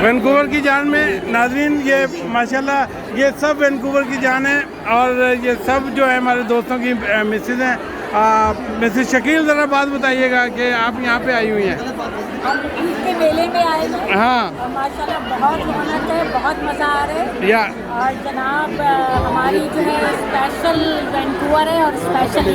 Vancouver की जान में नाज़रीन, ये माशाल्लाह ये सब वैंकूवर की जान है और ये सब जो है हमारे दोस्तों की मिसेज हैं। मिसेज शकील, ज़रा बात बताइएगा कि आप यहाँ पे आई हुई हैं। हम ईद के मेले में आए हैं। हाँ, माशाल्लाह बहुत रौनक है, बहुत मज़ा आ रहा है। या और जनाब हमारी जो है स्पेशल वैंकूवर है और स्पेशल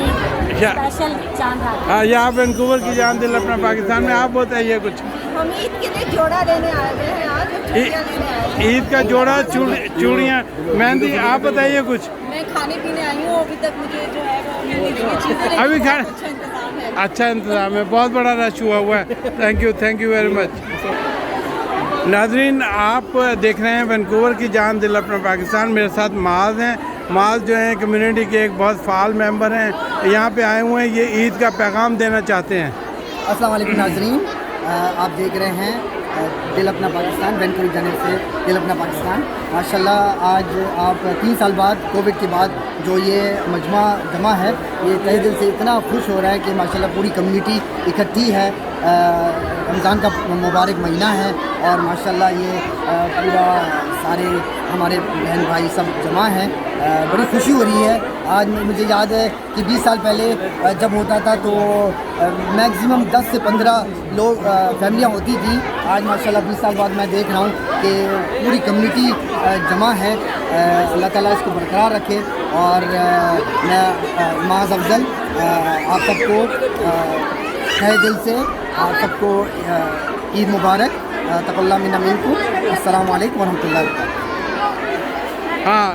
स्पेशल चांद रात। हाँ, ये आप वैंकूवर की जान दिल अपना पाकिस्तान में। आप बताइए कुछ। हम ईद के लिए जोड़ा लेने आए हुए हैं आज, चूड़ियाँ लेने आए हैं। ईद का जोड़ा, चूड़ियाँ, मेहंदी। आप बताइए कुछ। मैं खाने पीने आई हूँ, अभी तक मुझे जो है वो चीज़ें अभी खाने अच्छा इंतजाम है। अच्छा इंतज़ाम है, बहुत बड़ा रश हुआ है। Thank you very much. नाज़रीन, आप देख रहे हैं वैंकूवर की जान दिल अपना पाकिस्तान। मेरे साथ माज हैं। माज जो हैं कम्युनिटी के एक बहुत फ़ाल मेंबर हैं, यहाँ पे आए हुए हैं, ये ईद का पैगाम देना चाहते हैं। अस्सलाम वालेकुम नाज़रीन, आप देख रहे हैं दिल अपना पाकिस्तान, वैंकूवर जाने से दिल अपना पाकिस्तान। माशाल्लाह आज आप 3 साल बाद कोविड के बाद जो ये मजमा जमा है, ये तहे दिल से इतना खुश हो रहा है कि माशाल्लाह पूरी कम्युनिटी इकट्ठी है। रमज़ान का मुबारक महीना है और माशाल्लाह ये पूरा सारे हमारे बहन भाई सब जमा हैं। बड़ी खुशी हो रही है। आज मुझे याद है कि 20 साल पहले जब होता था तो मैक्सिमम 10 से 15 लोग फैमिलियाँ होती थी। आज माशाल्लाह 20 साल बाद मैं देख रहा हूँ कि पूरी कम्युनिटी जमा है। अल्लाह ताला इसको बरकरार रखे और मैं माज़ अफजल आप सबको तहे दिल से आप सबको ईद मुबारक, तक़ब्बल मिन्ना मिनकुम। अस्सलाम वालेकुम वरहमतुल्लाहि वबरकातुहू। हाँ,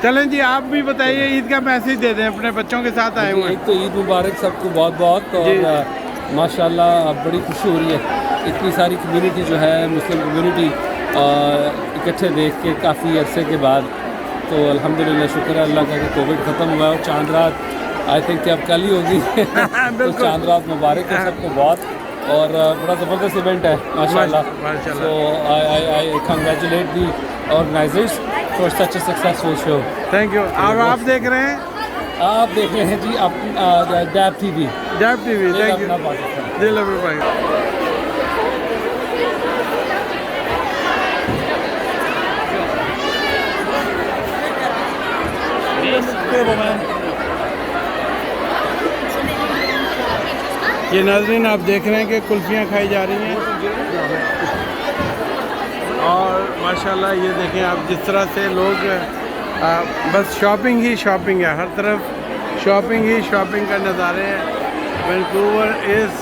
चलें जी, आप भी बताइए, ईद का मैसेज दे दें, अपने बच्चों के साथ आए हुए हैं। एक तो ईद मुबारक सबको बहुत बहुत। और माशाल्लाह बड़ी खुशी हो रही है, इतनी सारी कम्युनिटी जो है मुस्लिम कम्युनिटी इकट्ठे देख के काफ़ी अरसे के बाद। तो अल्हम्दुलिल्लाह, शुक्र है अल्लाह का कि कोविड ख़त्म हुआ और चांद रात आई थिंक कि अब कल ही होगी। तो चांद रात मुबारक है सबको बहुत। और बड़ा ज़बरदस्त इवेंट है माशाल्लाह। So I congratulate the organizers for such a successful show. Thank you. और आप देख रहे हैं, आप देख रहे हैं G DAB TV. DAB TV. Thank you. Pakistan. दिल अपना पाकिस्तान। ये नाज़रीन, आप देख रहे हैं कि कुल्फ़ियाँ खाई जा रही हैं और माशाल्लाह ये देखें आप, जिस तरह से लोग बस शॉपिंग ही शॉपिंग है, हर तरफ शॉपिंग ही शॉपिंग का नज़ारे हैं। वैंकूवर इज़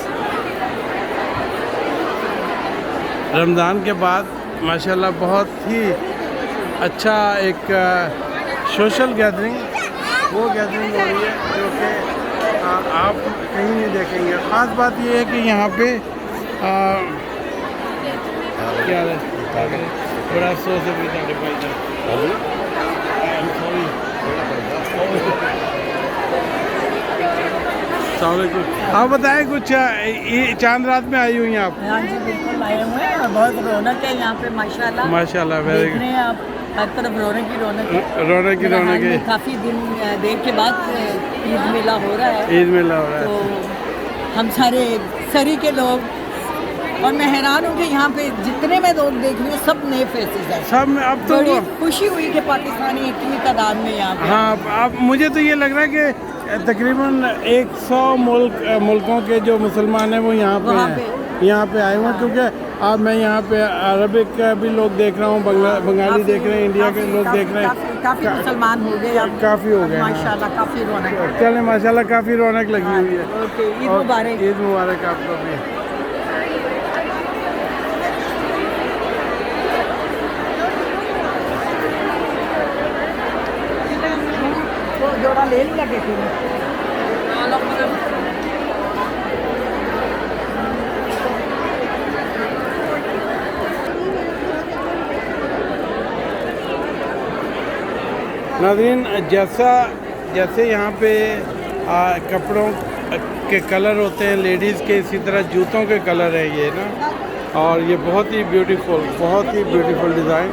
रमज़ान के बाद माशाल्लाह बहुत ही अच्छा एक सोशल गैदरिंग, वो गैदरिंग हो रही है जो कि आप कहीं नहीं देखेंगे। ख़ास बात ये है कि यहाँ पे क्या है, बड़ा सो से भी आप बताएं कुछ। चांद रात में आई हुई हैं आप? हाँ जी, बिल्कुल आए हुए हैं और बहुत रौनक है यहाँ पे माशाल्लाह। माशाल्लाह, वेरी गुड। आप हर तरफ रौनक ही रौनक है। रौनक है। काफ़ी दिन देर के बाद ईद मेला हो रहा है। ईद मेला हो रहा है। तो हम सारे सरी के लोग, और मैं हैरान हूँ कि यहाँ पे जितने मैं लोग देख रही हूँ सब नए फेसेस हैं। सब अब तो बड़ी खुशी हुई कि पाकिस्तानी इतनी तादाद में यहाँ पे। हाँ, अब मुझे तो ये लग रहा है कि तकरीबन 100 मुल्कों के जो मुसलमान हैं वो यहाँ पे आए हुए हैं। क्योंकि अब मैं यहाँ पे अरबिक का भी लोग देख रहा हूँ, बंगाली देख रहे हैं, इंडिया के लोग देख रहे हैं। काफ़ी मुसलमान हो गए अब, काफ़ी हो गए माशाल्लाह। काफ़ी रौनक है। चले माशाल्लाह, काफ़ी रौनक लगी हुई है। ओके, ईद मुबारक। ईद मुबारक आपको भी। जोड़ा ले लिया किसी ने। नाज़रीन, जैसे यहाँ पे कपड़ों के कलर होते हैं लेडीज़ के, इसी तरह जूतों के कलर है ये ना। और ये बहुत ही ब्यूटीफुल डिज़ाइन।